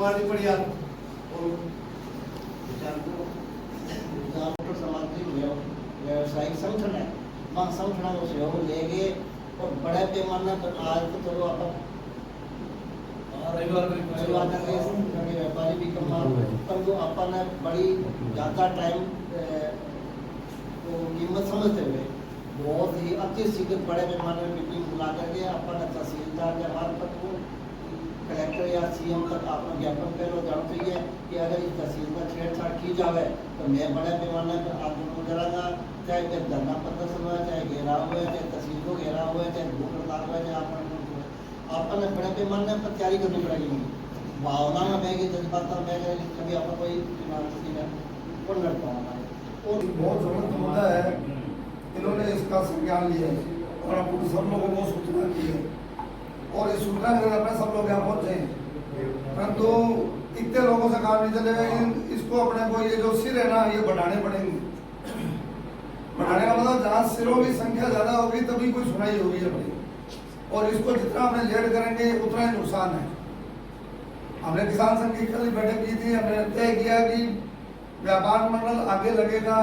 मारनी पड़ी यार। और व्यावसायिक संगठन है, वहाँ संगठन को सहयोग लेंगे और बड़े पैमाने पर आज तो चलो आप व्यापारी भी कमा, पर जो अपन बड़ी ज़्यादा टाइम कीमत समझते हुए बहुत ही अति शीघ्र बड़े पैमाने में मीटिंग बुला करके अपन तहसीलदार के हमारे तक को कलेक्टर या सीएम तक आपका ज्ञापन पहले जाना चाहिए कि अगर इस तहसील में छेड़छाड़ की जाए तो मैं बड़े पैमाने पर आंदोलन करांगा, चाहे फिर धरना प्रदर्शन हुआ, चाहे घेराव हुआ, चाहे तहसील को घेराव हुआ, चाहे भूख हड़ताल हुआ, चाहे आपने बड़े पैमाने पर तैयारी करनी पड़ेगी। भावना में बह गई, जज्बात में बह गए, कभी आपका कोई कौन लड़ता है और बहुत जरूरत मुद्दा है, इन्होंने इसका संज्ञान लिया है और अब सब लोगों को सूचना दी है और इस सूचना के अपने सब लोग यहाँ पहुँचे हैं, परंतु इतने लोगों से काम नहीं चलेगा। इसको अपने को ये जो सिर है ना ये बढ़ाने पड़ेंगे। बढ़ाने का मतलब जहाँ सिरों की संख्या ज्यादा होगी तभी कोई सुनाई होगी अपनी, और इसको जितना हमने लेट करेंगे उतना ही नुकसान है। हमने किसान संघ की कल बैठक की थी, हमने तय किया कि व्यापार मंडल आगे लगेगा,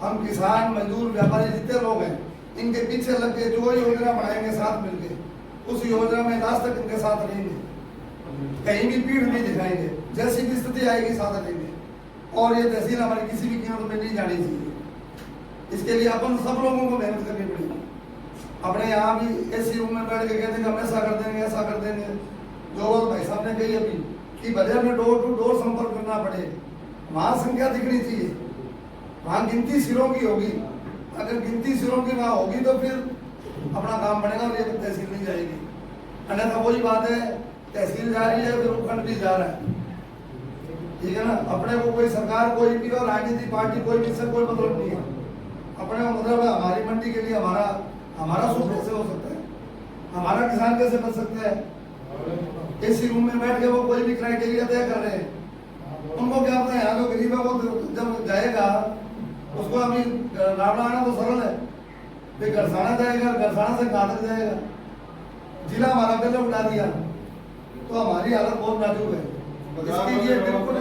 हम किसान मजदूर व्यापारी जितने लोग हैं इनके पीछे लग के जो योजना बनाएंगे साथ मिलके उस योजना में लास्ट तक इनके साथ रहेंगे, कहीं भी पीठ नहीं दिखाएंगे, जैसी भी स्थिति आएगी साथ रहेंगे। और ये तहसील हमारी किसी भी कीमत में नहीं जानी चाहिए। इसके लिए अपन सब लोगों को मेहनत करनी पड़ेगी। अपने यहाँ भी एसी रूम में बैठ के कहते हैं हम ऐसा कर देंगे, ऐसा कर देंगे। जो बात भाई साहब ने कही अभी कि बाजार में डोर टू डोर संपर्क करना पड़े, वहाँ संख्या दिखनी चाहिए, वहाँ गिनती सिरों की होगी। अगर गिनती सिरों की वहाँ होगी तो फिर अपना काम बनेगा और ये तहसील नहीं जाएगी। अन्यथा वही बात है, तहसील जा रही है फिर उपखंड भी जा रहा है, ठीक है ना। अपने को कोई सरकार कोई भी और राजनीतिक पार्टी कोई भी से कोई मतलब नहीं है। अपने को मतलब है हमारी मंडी के लिए हमारा सुख कैसे हो सकता है, हमारा किसान कैसे बच सकता है। एसी रूम में बैठ के वो कोई भी क्राइटेरिया तय कर रहे हैं, उनको क्या पता है यहाँ जो गरीब है वो जब जाएगा उसको अभी लावड़ा आना तो सरल है, फिर गरसाना जाएगा, गरसाना से कहाँ तक जाएगा। जिला हमारा पहले उठा दिया तो हमारी हालत बहुत नाजुक है। इसके लिए बिल्कुल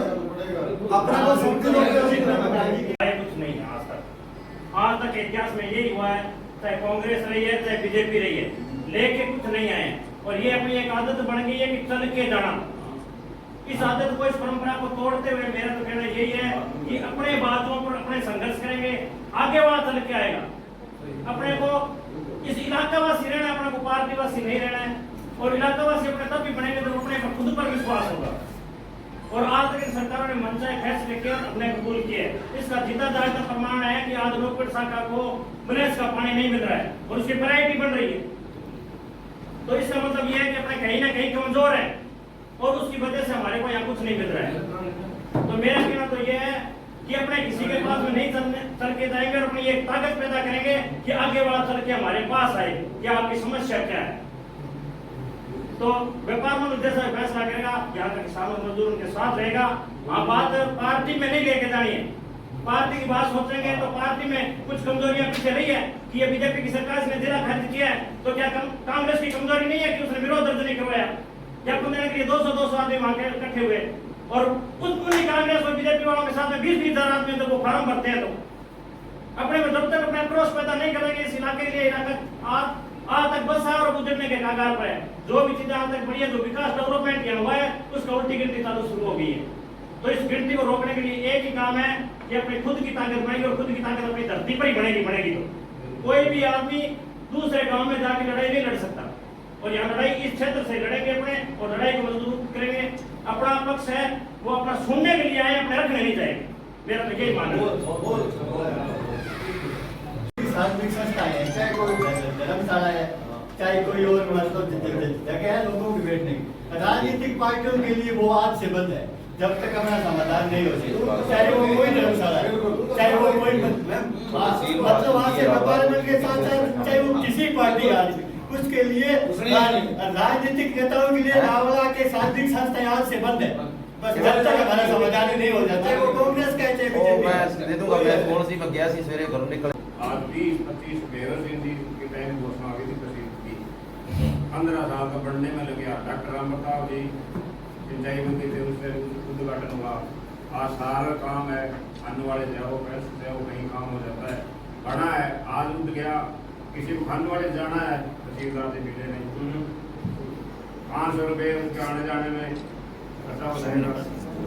अपने को समझ कुछ नहीं है आज तक इतिहास में यही हुआ है, चाहे कांग्रेस रही है चाहे बीजेपी रही है, लेके कुछ नहीं आए। और ये अपनी एक आदत बन गई है कि चल के जाना। इस आदत को, इस परंपरा को तोड़ते हुए मेरा तो कहना यही है कि अपने बातों पर अपने संघर्ष करेंगे, आगे वहां चल के आएगा। अपने को इस इलाकावासी रहना है, अपने को पार्टीवासी नहीं रहना है। और इलाकावासी अपने तब भी बनेंगे जब अपने पर खुद पर विश्वास होगा। और आज तक इन सरकारों ने मनचाहे फैसले किए और अपने कबूल किए। इसका जिंदा जागता प्रमाण है कि आज रोपड़ शाखा को बनेस का पानी नहीं मिल रहा है और उसकी वैरायटी बन रही है। तो इसका मतलब यह है कि अपने कहीं ना कहीं कमजोर है और उसकी वजह से हमारे को यहाँ कुछ नहीं मिल रहा है। तो मेरा कहना तो यह है कि अपने किसी के पास में नहीं चल के जाएंगे और अपनी एक ताकत पैदा करेंगे कि आगे वाला चल के हमारे पास आए कि आपकी समस्या क्या है। तो व्यापार मंडल जैसा फैसला करेगा, यहाँ का किसानों मजदूर उनके साथ रहेगा। हाँ, बात पार्टी में नहीं लेके जानी है। पार्टी की बात सोचेंगे तो पार्टी में कुछ कमजोरियां पीछे रही है कि ये बीजेपी की सरकार ने जिला खर्च किया है, तो क्या कांग्रेस की कमजोरी नहीं है कि उसने विरोध दर्ज नहीं करवाया? क्या खुलने के लिए 200 आदमी वहां के इकट्ठे हुए और उन्हीं कांग्रेस और बीजेपी वालों के साथ में 20 हजार आदमी जब वो फार्म भरते हैं तो अपने में जब तक अपने आक्रोश पैदा नहीं करेंगे इस इलाके के लिए, इलाका आज तक बस और गुजरने के कागार पर है। जो भी चीजें आज तक बढ़ी है, जो विकास डेवलपमेंट किया हुआ है, उसका उल्टी गिनती चालू शुरू हो गई है। तो इस गिनती को रोकने के लिए एक ही काम है कि अपनी खुद की ताकत बनेगी और खुद की ताकत अपनी धरती पर ही बनेगी। तो कोई भी आदमी दूसरे गांव में जाके लड़ाई नहीं लड़ सकता और यहाँ लड़ाई इस क्षेत्र से लड़ेंगे अपने और लड़ाई को मजबूत करेंगे। अपना पक्ष है वो अपना सुनने के लिए आए, अपने रखने नहीं जाएंगे। मेरा तो यही मानना है। सार्वजनिक संस्था है, चाहे कोई धर्मशाला है, चाहे कोई और जगह है लोगों की बैठने की, राजनीतिक पार्टियों के लिए वो आज से बंद है जब तक हमारा समाधान नहीं हो जाए। चाहे वो कोई धर्मशाला है, चाहे वो कोई मतलब वहाँ से व्यापार मंडल के साथ साथ चाहे वो किसी पार्टी आ रही, उसके लिए राजनीतिक नेताओं के लिए रावला के सार्वजनिक संस्थाएं आज से बंद है। बस जब तक हमारा समाधान नहीं हो जाता है, वो कांग्रेस का चाहे बीजेपी कौन सी मैं गया सी सवेरे घरों निकल आज 20-25 बेरस की टाइम घोषणा हुई थी तहसील की, 15 साल का बढ़ने में लगे। डॉक्टर राम प्रताप जी सिंचाई मंत्री थे उससे उद्घाटन हुआ। आज सारा काम है, आने वाले जाओ पैसे जाओ कहीं काम हो जाता है, बड़ा है। आज उठ गया, किसी को खाने वाले जाना है, तहसीलदार से मिले नहीं, 500 रुपये उसके आने जाने में खर्चा हो जाएगा।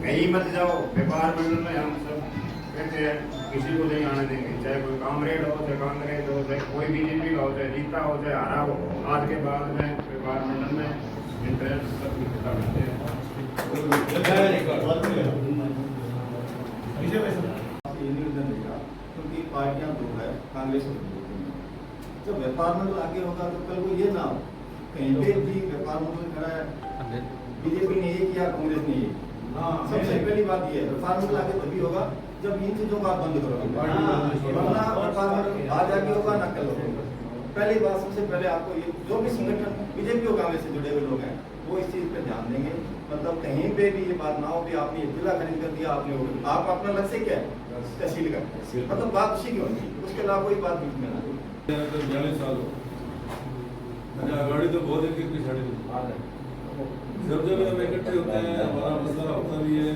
कहीं मत जाओ, व्यापार मंडल में हम सब कहते हैं किसी को नहीं आने देंगे, चाहे कोई कामरेड हो, चाहे कांग्रेस हो, चाहे कोई बीजेपी का हो, चाहे जीता हो, चाहे हारा हो। आज के बाद में व्यापार मंडल में इंटरेस्ट सब खत्म करते हैं। निवेदन देगा क्योंकि पार्टियां दो है, कांग्रेस और बीजेपी। जब व्यापार मंडल आगे होगा तो कल को ये ना हो कहीं पे भी व्यापार मंडल खड़ा है, बीजेपी ने ये किया, कांग्रेस ने ये। सबसे पहली बात ये है, व्यापार मंडल आगे तभी होगा जब इन चीजों को आप बंद करोगे, वरना व्यापार मंडल आज आगे होगा ना कल होगा। पहली बात, सबसे पहले आपको ये जो भी संगठन बीजेपी और कांग्रेस से जुड़े हुए लोग हैं वो इस चीज पर ध्यान देंगे। मतलब कहीं पे भी ये बात ना हो कि आपने जिला खरीद कर दिया, आपने आप अपना लक्ष्य क्या है, तहसील का, मतलब बात उसी की होगी, उसके अलावा कोई बात बीच में ना। 42 साल हो मैंने आगाड़ी तो बहुत एक पिछाड़ी जब हम इकट्ठे होते हैं हमारा मसला होता भी है,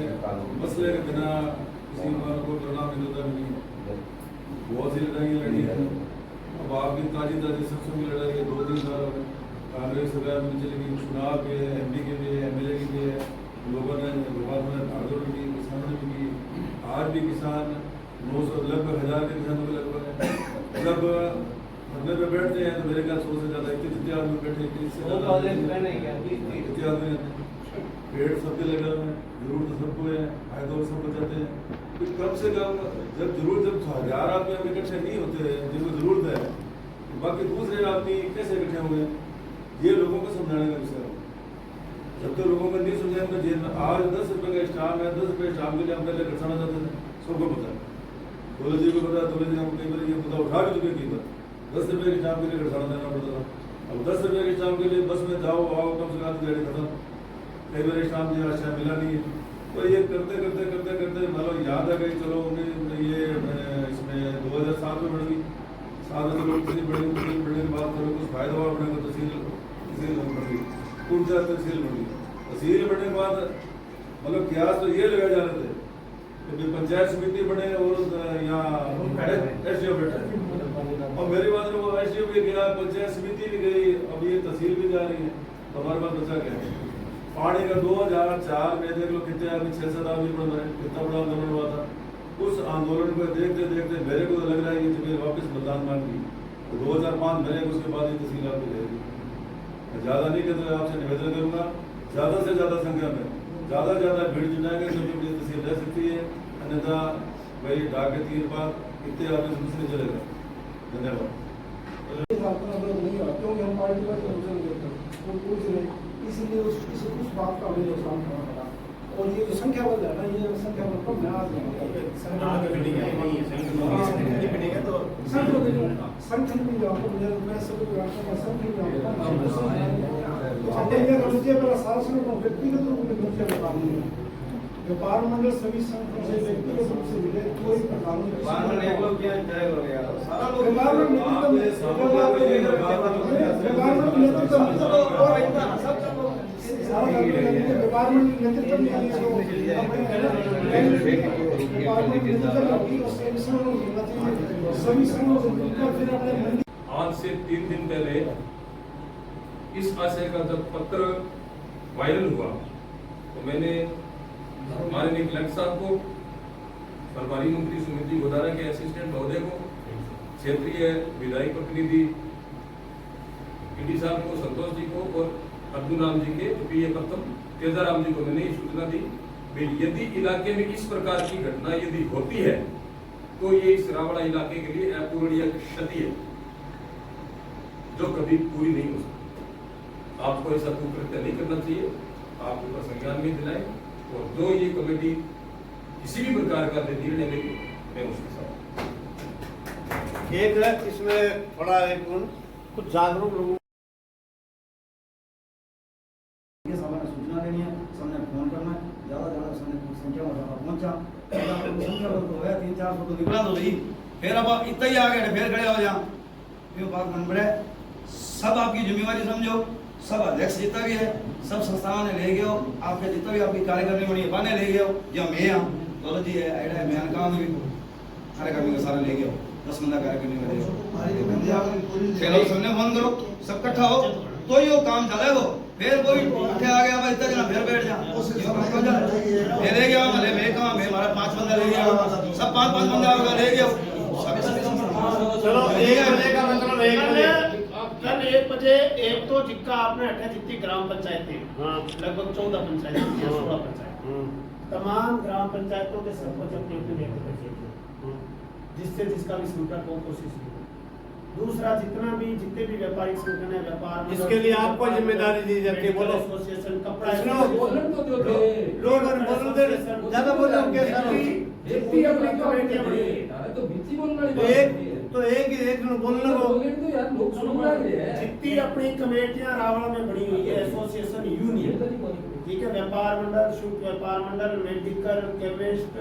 मसले के बिना किसी को परिणाम मिलता भी नहीं। बहुत सी लड़ाइयाँ लड़ी हैं, अब आपकी ताजी सरसों की लड़ाई है, 2-3 साल हो गए। कांग्रेस सरकार में चलेगी, चुनाव के MP के लिए, MLA के लिए लोगों ने भागदौड़ की, किसानों ने की। आज भी किसान 900 लगभग 1000 के किसानों के लगभग है। जब धरने पे बैठते हैं तो मेरे ख्याल 100 से ज़्यादा 31 आदमी बैठे, 31 से ज़्यादा आदमी, पेड़ सबके लगे हुए हैं, जरूरत सबको है, आए दौर सब बचाते हैं। तो कम से कम जब जरूरत, जब 1000 आदमी हम इकट्ठे नहीं होते हैं जिनको जरूरत है, तो बाकी दूसरे आदमी कैसे इकट्ठे होंगे, ये लोगों को समझाने का विषय है। जब तो लोगों को नहीं समझाएंगे, जेल में आज 10 रुपये का स्टाम्प है, 10 रुपये स्टाम्प के लिए हम पहले खर्चाना चाहते थे, सबको पता है, दौलत जी को पता है, दौलत जी हमको कई बार ये पता उठा भी चुके, कई बार 10 रुपये के स्टाम्प के लिए खर्चाना देना पड़ता था। अब 10 रुपये के स्टाम्प के लिए बस में जाओ आओ, कम से कम गाड़ी खत्म, कई बार स्टाम्प जो अच्छा मिला नहीं है। तो ये करते करते करते करते मतलब याद आ गई, चलो ये इसमें 2007 में बढ़ गई, 7 में लोग बढ़ने के बाद चलो कुछ फायदा हुआ, बढ़ेगा, तहसील बढ़ गई, कुछ तहसील बढ़ गई। तहसील बढ़ने के बाद मतलब क्यास तो ये लगाए जा रहे थे कि पंचायत समिति बने और यहाँ SDO बैठे, और मेरी बात में वो SDO भी गया, पंचायत समिति भी गई, अब ये तहसील भी जा रही है, तो हमारे पास बचा क्या है। पानी का 2004 में देख लो कितने आदमी, 6-7 आदमी बढ़ रहे, कितना बड़ा आंदोलन हुआ था। उस आंदोलन को देखते देखते मेरे को तो लग रहा है कि जब वापस मतदान मांगी तो 2005 में उसके बाद ये तहसील आपको जाएगी। मैं ज़्यादा नहीं कहता, आपसे निवेदन करूँगा ज़्यादा से ज़्यादा संख्या में ज़्यादा से ज़्यादा भीड़ जुटाएंगे तो ये तहसील रह सकती है, अन्यथा भाई डाक के तीर बाद इतने आदमी से नहीं चलेगा। धन्यवाद। क्योंकि हम पार्टी का इसलिए उस बात का हमें नुकसान करना पड़ा। और ये जो संख्या बल है ना, ये संख्या बल कम है, आज संगठन भी जाओ, मैं सभी व्यक्तिगत रूप में मुख्य व्यापार नहीं है। व्यापार मंडल सभी संगठनों से व्यक्तिगत रूप से मिले, कोई प्रकार आज से 3 दिन पहले इस आशय का जब पत्र वायरल हुआ तो मैंने माननीय कलेक्टर साहब को, प्रभारी मंत्री सुमित गोदारा के असिस्टेंट महोदय को, क्षेत्रीय विधायक प्रतिनिधि PD साहब को, संतोष जी को और अर्जुन राम जी के PA प्रथम तेजाराम जी को मैंने ये सूचना दी, यदि इलाके में इस प्रकार की घटना यदि होती है तो ये इस रावड़ा इलाके के लिए अपूरणीय क्षति है जो कभी पूरी नहीं हो सकती। आपको ऐसा कुकृत्य नहीं करना चाहिए, आप ऊपर संज्ञान में दिलाएं और जो ये कमेटी किसी भी प्रकार का निर्णय लेगी मैं उसके साथ। एक इसमें थोड़ा एक कुछ जागरूक लोगों सूचना देनी है, सामने फोन करना है, ज़्यादा सामने संख्या में पहुंचा, संख्या तो है 300-400 तो निकला तो सही, फिर अब इतना ही आ गया फिर खड़े हो जाओ, ये बात नंबर है। सब आपकी जिम्मेवारी समझो, सब अध्यक्ष जितना भी है सब संस्थाओं ने ले गए आपके जितना भी आपकी कार्यकारिणी बनी है बाने ले गए या मैं हाँ दौलत जी है ऐडा है मैं काम भी कार्यकारिणी का सारा ले गए 10 बंदा कार्यकारिणी में ले गए चलो सबने फोन करो सब इकट्ठा हो तो यो काम चलेगा फिर कोई उठे आ गया भाई इतना जना फिर बैठ जा मैं ले गया मैं कहा मैं हमारा 5 बंदा ले गया सब 5 बंदा ले गया चलो एक बजे का मतलब 1 बजे कल 1 बजे एक तो जिक्का आपने हटा जितनी ग्राम पंचायतें लगभग 14 पंचायतें 16 पंचायत तमाम ग्राम पंचायतों के सरपंच अपने अपने व्यक्ति जिससे जिसका भी संपर्क हो कोशिश की। दूसरा जितने भी व्यापारिक संगठन है व्यापार इसके लिए आपको जिम्मेदारी दी जाती है। बोलो एसोसिएशन कपड़ा बोलन तो जो थे लोग बोलो दे ज्यादा बोलो के सर व्यक्ति अपनी कमेटी बड़ी अरे तो बीची बोलना तो एक बोलने को तो यार लोग सुन रहे हैं जितनी अपनी कमेटियां रावण में बनी हुई है एसोसिएशन यूनियन ठीक है व्यापार मंडल शुल्क व्यापार मंडल मेडिकल केमिस्ट